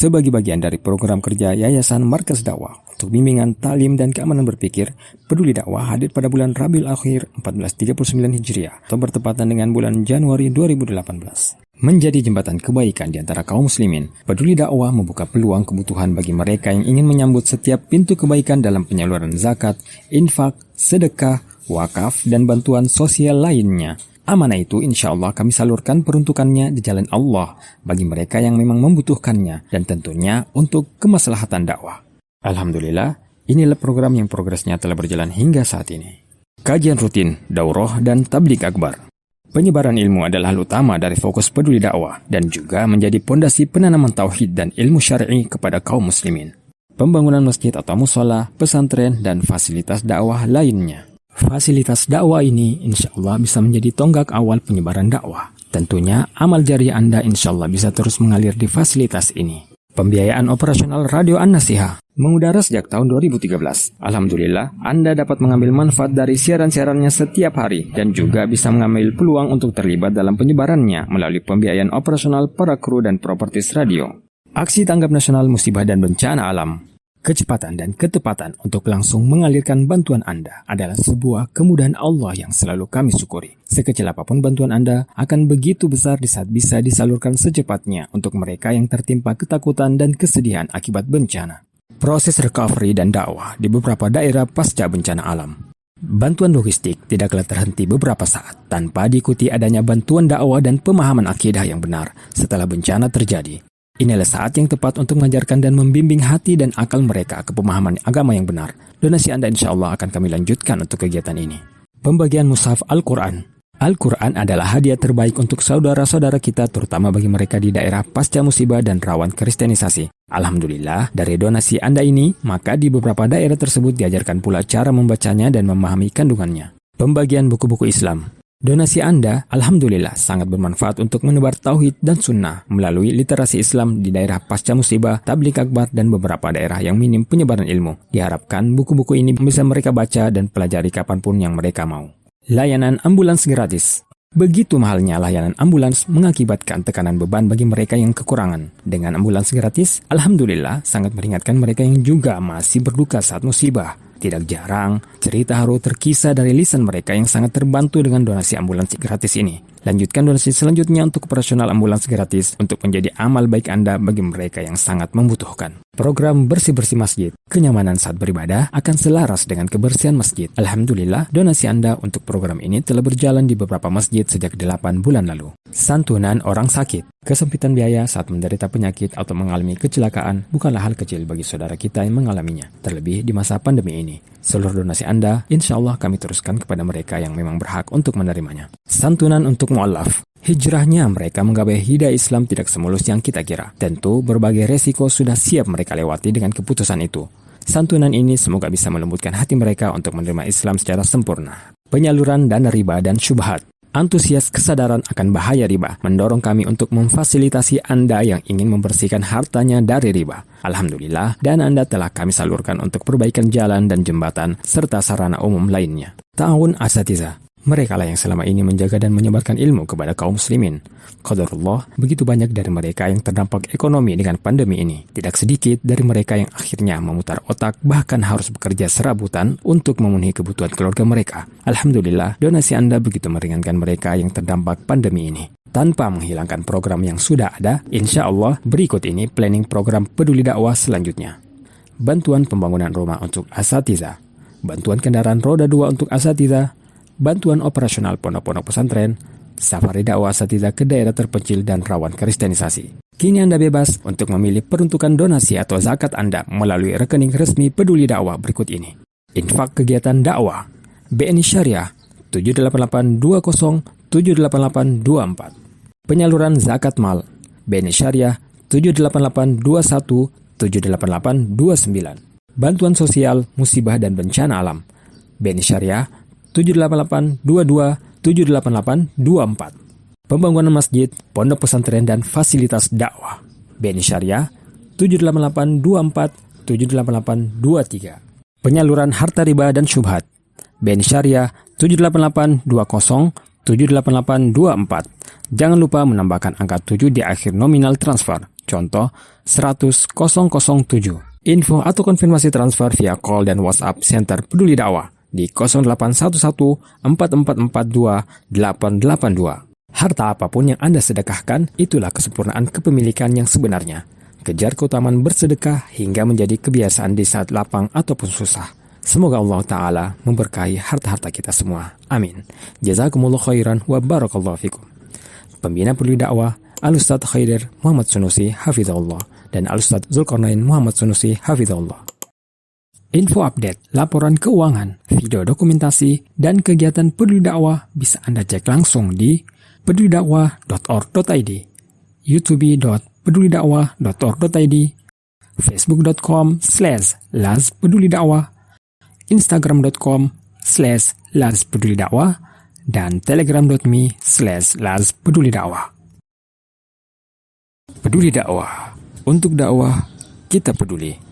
sebagai bagian dari program kerja Yayasan Markas Dakwah untuk bimbingan, talim, dan keamanan berpikir. Peduli Dakwah hadir pada bulan Rabiul Akhir 1439 Hijriah atau bertepatan dengan bulan Januari 2018. Menjadi jembatan kebaikan di antara kaum muslimin, Peduli Dakwah membuka peluang kebutuhan bagi mereka yang ingin menyambut setiap pintu kebaikan dalam penyaluran zakat, infak, sedekah, wakaf, dan bantuan sosial lainnya. Amanah itu insya Allah kami salurkan peruntukannya di jalan Allah bagi mereka yang memang membutuhkannya dan tentunya untuk kemaslahatan dakwah. Alhamdulillah, inilah program yang progresnya telah berjalan hingga saat ini. Kajian rutin, daurah, dan tabligh akbar. Penyebaran ilmu adalah hal utama dari fokus Peduli Dakwah dan juga menjadi pondasi penanaman tauhid dan ilmu syar'i kepada kaum muslimin. Pembangunan masjid atau mushola, pesantren, dan fasilitas dakwah lainnya. Fasilitas dakwah ini insya Allah bisa menjadi tonggak awal penyebaran dakwah. Tentunya amal jariah Anda insya Allah bisa terus mengalir di fasilitas ini. Pembiayaan operasional Radio An-Nasihah mengudara sejak tahun 2013. Alhamdulillah, Anda dapat mengambil manfaat dari siaran-siarannya setiap hari dan juga bisa mengambil peluang untuk terlibat dalam penyebarannya melalui pembiayaan operasional para kru dan propertis radio. Aksi Tanggap Nasional Musibah dan Bencana Alam. Kecepatan dan ketepatan untuk langsung mengalirkan bantuan Anda adalah sebuah kemudahan Allah yang selalu kami syukuri. Sekecil apapun bantuan Anda akan begitu besar di saat bisa disalurkan secepatnya untuk mereka yang tertimpa ketakutan dan kesedihan akibat bencana. Proses recovery dan dakwah di beberapa daerah pasca bencana alam. Bantuan logistik tidaklah terhenti beberapa saat tanpa diikuti adanya bantuan dakwah dan pemahaman akidah yang benar setelah bencana terjadi. Inilah saat yang tepat untuk mengajarkan dan membimbing hati dan akal mereka ke pemahaman agama yang benar. Donasi Anda insya Allah akan kami lanjutkan untuk kegiatan ini. Pembagian mushaf Al-Quran. Al-Quran adalah hadiah terbaik untuk saudara-saudara kita, terutama bagi mereka di daerah pasca musibah dan rawan kristenisasi. Alhamdulillah, dari donasi Anda ini, maka di beberapa daerah tersebut diajarkan pula cara membacanya dan memahami kandungannya. Pembagian buku-buku Islam. Donasi Anda, Alhamdulillah, sangat bermanfaat untuk menebar tauhid dan sunnah melalui literasi Islam di daerah pasca musibah, tabligh akbar, dan beberapa daerah yang minim penyebaran ilmu. Diharapkan buku-buku ini bisa mereka baca dan pelajari kapanpun yang mereka mau. Layanan ambulans gratis. Begitu mahalnya layanan ambulans mengakibatkan tekanan beban bagi mereka yang kekurangan. Dengan ambulans gratis, Alhamdulillah, sangat meringankan mereka yang juga masih berduka saat musibah. Tidak jarang, cerita haru terkisah dari lisan mereka yang sangat terbantu dengan donasi ambulans gratis ini. Lanjutkan donasi selanjutnya untuk operasional ambulans gratis untuk menjadi amal baik Anda bagi mereka yang sangat membutuhkan. Program bersih-bersih masjid. Kenyamanan saat beribadah akan selaras dengan kebersihan masjid. Alhamdulillah, donasi Anda untuk program ini telah berjalan di beberapa masjid sejak 8 bulan lalu. Santunan orang sakit. Kesempitan biaya saat menderita penyakit atau mengalami kecelakaan bukanlah hal kecil bagi saudara kita yang mengalaminya, terlebih di masa pandemi ini. Seluruh donasi Anda, insya Allah kami teruskan kepada mereka yang memang berhak untuk menerimanya. Santunan untuk mu'allaf. Hijrahnya mereka menggapai hidayah Islam tidak semulus yang kita kira. Tentu berbagai resiko sudah siap mereka lewati dengan keputusan itu. Santunan ini semoga bisa melembutkan hati mereka untuk menerima Islam secara sempurna. Penyaluran dana riba dan syubhat. Antusias kesadaran akan bahaya riba mendorong kami untuk memfasilitasi Anda yang ingin membersihkan hartanya dari riba. Alhamdulillah, dana Anda telah kami salurkan untuk perbaikan jalan dan jembatan serta sarana umum lainnya. Ta'awun Asatidzah. Mereka lah yang selama ini menjaga dan menyebarkan ilmu kepada kaum muslimin. Qadarullah, begitu banyak dari mereka yang terdampak ekonomi dengan pandemi ini. Tidak sedikit dari mereka yang akhirnya memutar otak bahkan harus bekerja serabutan untuk memenuhi kebutuhan keluarga mereka. Alhamdulillah, donasi Anda begitu meringankan mereka yang terdampak pandemi ini. Tanpa menghilangkan program yang sudah ada, insya Allah berikut ini planning program Peduli Dakwah selanjutnya. Bantuan pembangunan rumah untuk asatidzah. Bantuan kendaraan roda 2 untuk asatidzah. Bantuan operasional pondok-pondok pesantren, safari dakwah asatidzah ke daerah terpencil dan rawan kristenisasi. Kini Anda bebas untuk memilih peruntukan donasi atau zakat Anda melalui rekening resmi Peduli Dakwah berikut ini. Infak kegiatan dakwah, BNI Syariah 78820 78824. Penyaluran zakat mal, BNI Syariah 78821 78829. Bantuan sosial musibah dan bencana alam, BNI Syariah 78822 78824. Pembangunan masjid, pondok pesantren dan fasilitas dakwah, BNI Syariah 78824 78823. Penyaluran harta riba dan syubhat, BNI Syariah 78820 78824. Jangan lupa menambahkan angka 7 di akhir nominal transfer. contoh 100.007. Info atau konfirmasi transfer via call dan WhatsApp Center Peduli Dakwah di 0811 4442 882. Harta apapun yang Anda sedekahkan, itulah kesempurnaan kepemilikan yang sebenarnya. Kejar keutamaan bersedekah hingga menjadi kebiasaan di saat lapang ataupun susah. Semoga Allah Ta'ala memberkahi harta-harta kita semua. Amin. Jazakumullah khairan wa barakallahu fikum. Pembina Peduli Dakwah, Al-Ustadz Khaidir Muhammad Sunusi Hafizahullah dan Al-Ustadz Zulkarnain Muhammad Sunusi Hafizahullah. Info update, laporan keuangan, video dokumentasi, dan kegiatan Peduli Dakwah bisa Anda cek langsung di pedulidakwah.org.id, youtube.pedulidakwah.org.id, facebook.com/lazpedulidakwah, instagram.com/lazpedulidakwah, dan telegram.me/lazpedulidakwah. Peduli Dakwah, untuk dakwah kita peduli.